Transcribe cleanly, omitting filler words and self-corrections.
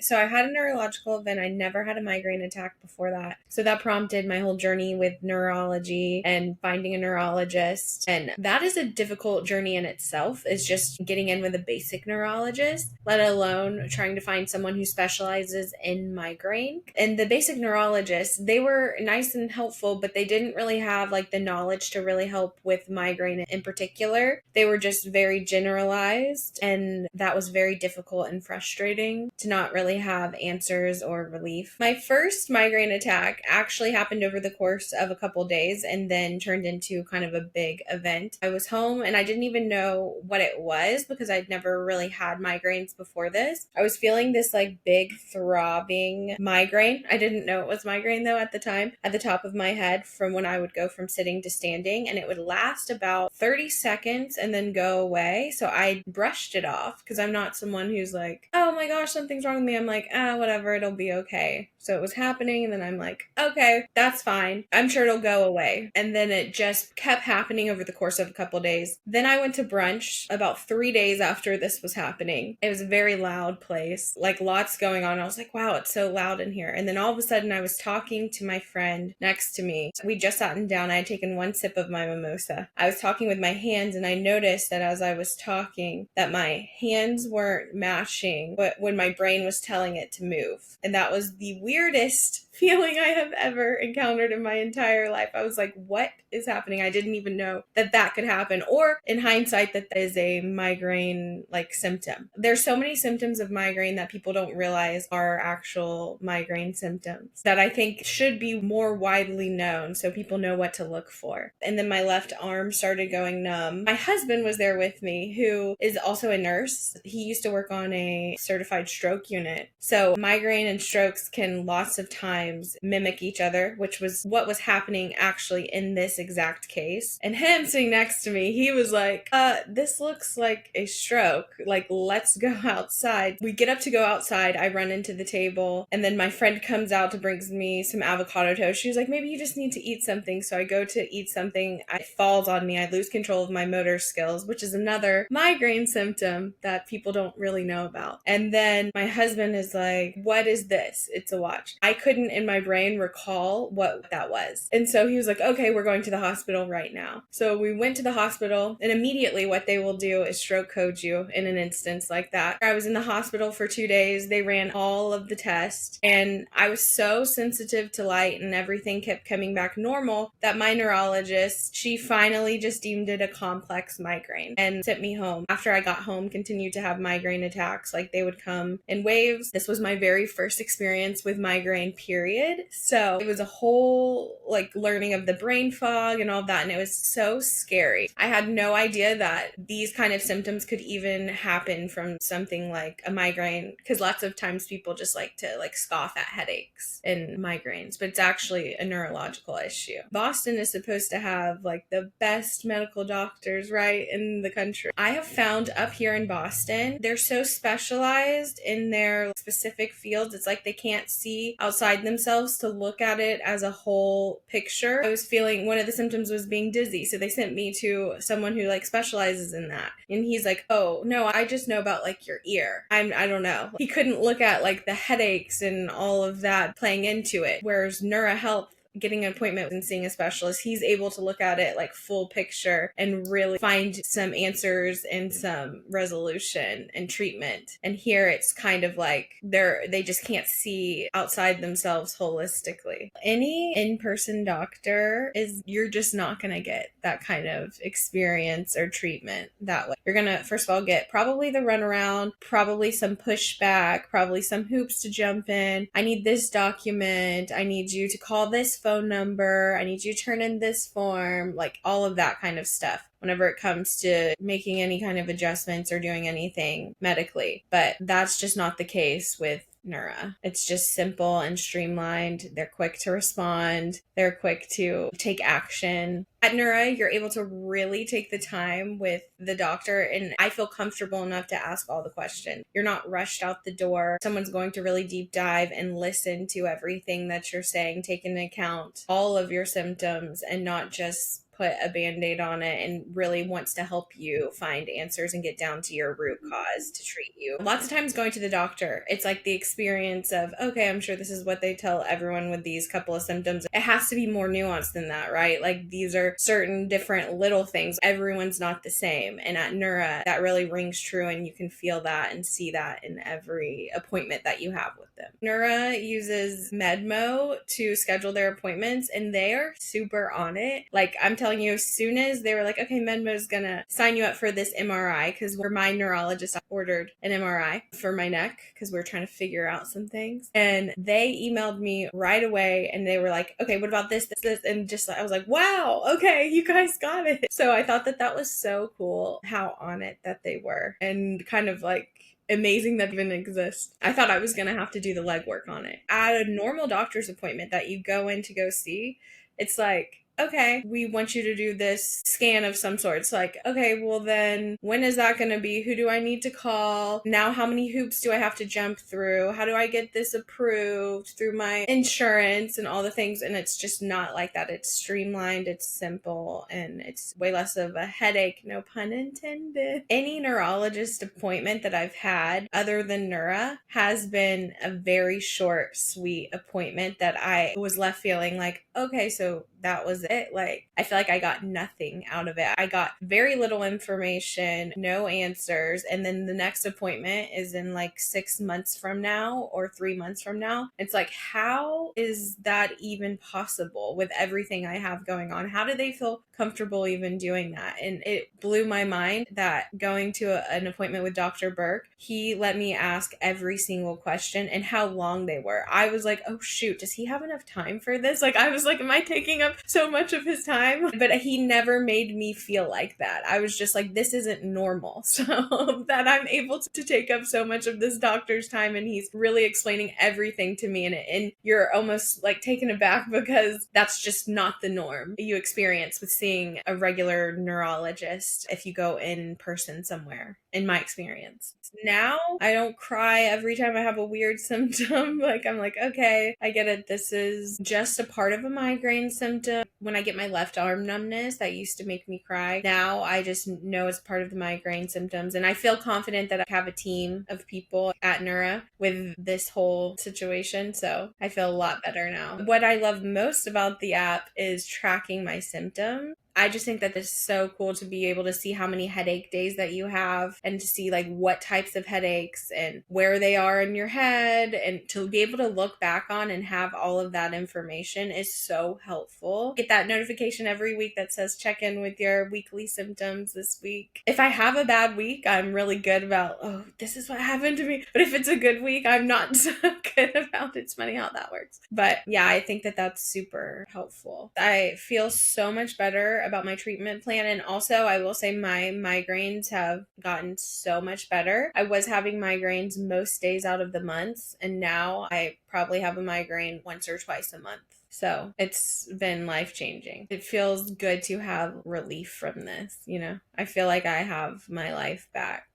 So I had a neurological event. I never had a migraine attack before that. So that prompted my whole journey with neurology and finding a neurologist. And that is a difficult journey in itself, is just getting in with a basic neurologist, let alone trying to find someone who specializes in migraine. And the basic neurologists, they were nice and helpful, but they didn't really have like the knowledge to really help with migraine in particular. They were just very generalized, and that was very difficult and frustrating to not really have answers or relief. My first migraine attack actually happened over the course of a couple days and then turned into kind of a big event. I was home and I didn't even know what it was because I'd never really had migraines before this. I was feeling this like big throbbing migraine. I didn't know it was migraine though at the time, at the top of my head from when I would go from sitting to standing, and it would last about 30 seconds and then go away. So I brushed it off because I'm not someone who's like, oh my gosh, something's wrong with me. I'm like, whatever, it'll be okay. So it was happening, and then I'm like, okay, that's fine. I'm sure it'll go away. And then it just kept happening over the course of a couple days. Then I went to brunch about 3 days after this was happening. It was a very loud place, like lots going on. I was like, wow, it's so loud in here. And then all of a sudden I was talking to my friend next to me. We just sat down. I had taken one sip of my mimosa. I was talking with my hands, and I noticed that as I was talking that my hands weren't matching but when my brain was telling it to move. And that was the weirdest feeling I have ever encountered in my entire life. I was like, what is happening? I didn't even know that that could happen, or in hindsight that is a migraine like symptom. There's so many symptoms of migraine that people don't realize are actual migraine symptoms that I think should be more widely known so people know what to look for. And then my left arm started going numb. My husband was there with me, who is also a nurse. He used to work on a certified stroke unit. So migraine and strokes can lots of times mimic each other, which was what was happening actually in this exact case. And him sitting next to me, he was like, this looks like a stroke. Like, let's go outside. We get up to go outside. I run into the table, and then my friend comes out to bring me some avocado toast. She was like, maybe you just need to eat something. So I go to eat something. It falls on me. I lose control of my motor skills, which is another migraine symptom that people don't really know about. And then my husband is like, what is this? It's a watch. I couldn't in my brain recall what that was. And so he was like, okay, we're going to the hospital right now. So we went to the hospital, and immediately what they will do is stroke code you in an instance like that. I was in the hospital for 2 days. They ran all of the tests, and I was so sensitive to light and everything kept coming back normal that my neurologist, she finally just deemed it a complex migraine and sent me home. After I got home, continued to have migraine attacks. Like, they would come in waves. This was my very first experience with migraine, period. So it was a whole like learning of the brain fog and all of that, and it was so scary. I had no idea that these kind of symptoms could even happen from something like a migraine, because lots of times people just like to like scoff at headaches and migraines, but it's actually a neurological issue. Boston is supposed to have like the best medical doctors, right, in the country. I have found up here in Boston, they're so specialized in their specific fields. It's like they can't see outside themselves to look at it as a whole picture. I was feeling one of the symptoms was being dizzy, so they sent me to someone who like specializes in that, and he's like, oh no, I just know about like your ear. I don't know. He couldn't look at like the headaches and all of that playing into it, whereas Neura Health, getting an appointment and seeing a specialist, he's able to look at it like full picture and really find some answers and some resolution and treatment. And here it's kind of like they just can't see outside themselves holistically. Any in-person doctor you're just not going to get that kind of experience or treatment that way. You're going to, first of all, get probably the runaround, probably some pushback, probably some hoops to jump in. I need this document. I need you to call this phone number. I need you to turn in this form, like all of that kind of stuff whenever it comes to making any kind of adjustments or doing anything medically. But that's just not the case with Neura. It's just simple and streamlined. They're quick to respond. They're quick to take action. At Neura, you're able to really take the time with the doctor, and I feel comfortable enough to ask all the questions. You're not rushed out the door. Someone's going to really deep dive and listen to everything that you're saying, take into account all of your symptoms, and not just put a band-aid on it and really wants to help you find answers and get down to your root cause to treat you. Lots of times going to the doctor, it's like the experience of, okay, I'm sure this is what they tell everyone with these couple of symptoms. It has to be more nuanced than that, right? Like these are certain different little things. Everyone's not the same. And at Neura, that really rings true, and you can feel that and see that in every appointment that you have with them. Neura uses Medmo to schedule their appointments, and they are super on it. Like I'm telling you, as soon as they were like, okay, Medmo's gonna sign you up for this MRI, because for my neurologist, I ordered an MRI for my neck because we were trying to figure out some things. And they emailed me right away and they were like, okay, what about this? And just I was like, wow, okay, you guys got it. So I thought that that was so cool how on it that they were, and kind of like amazing that even exists. I thought I was going to have to do the legwork on it. At a normal doctor's appointment that you go in to go see, it's like, okay, we want you to do this scan of some sort. It's like, okay, well then when is that going to be? Who do I need to call? Now how many hoops do I have to jump through? How do I get this approved through my insurance and all the things? And it's just not like that. It's streamlined, it's simple, and it's way less of a headache, no pun intended. Any neurologist appointment that I've had other than Neura has been a very short, sweet appointment that I was left feeling like, okay, so that was it. Like, I feel like I got nothing out of it. I got very little information, no answers. And then the next appointment is in like 6 months from now or 3 months from now. It's like, how is that even possible with everything I have going on? How do they feel comfortable even doing that? And it blew my mind that going to an appointment with Dr. Burke, he let me ask every single question and how long they were. I was like, oh shoot, does he have enough time for this? Like, I was like, am I taking up so much of his time? But he never made me feel like that. I was just like, this isn't normal. So that I'm able to take up so much of this doctor's time, and he's really explaining everything to me, and you're almost like taken aback because that's just not the norm you experience with seeing a regular neurologist if you go in person somewhere, in my experience. Now I don't cry every time I have a weird symptom. Like I'm like, okay, I get it. This is just a part of a migraine symptom. When I get my left arm numbness, that used to make me cry. Now I just know it's part of the migraine symptoms. And I feel confident that I have a team of people at Neura with this whole situation. So I feel a lot better now. What I love most about the app is tracking my symptoms. I just think that this is so cool to be able to see how many headache days that you have, and to see like what types of headaches and where they are in your head, and to be able to look back on and have all of that information is so helpful. Get that notification every week that says check in with your weekly symptoms this week. If I have a bad week, I'm really good about, oh, this is what happened to me. But if it's a good week, I'm not so good about it. It's funny how that works. But yeah, I think that that's super helpful. I feel so much better about my treatment plan. And also, I will say my migraines have gotten so much better. I was having migraines most days out of the month, and now I probably have a migraine once or twice a month. So it's been life-changing. It feels good to have relief from this, you know? I feel like I have my life back.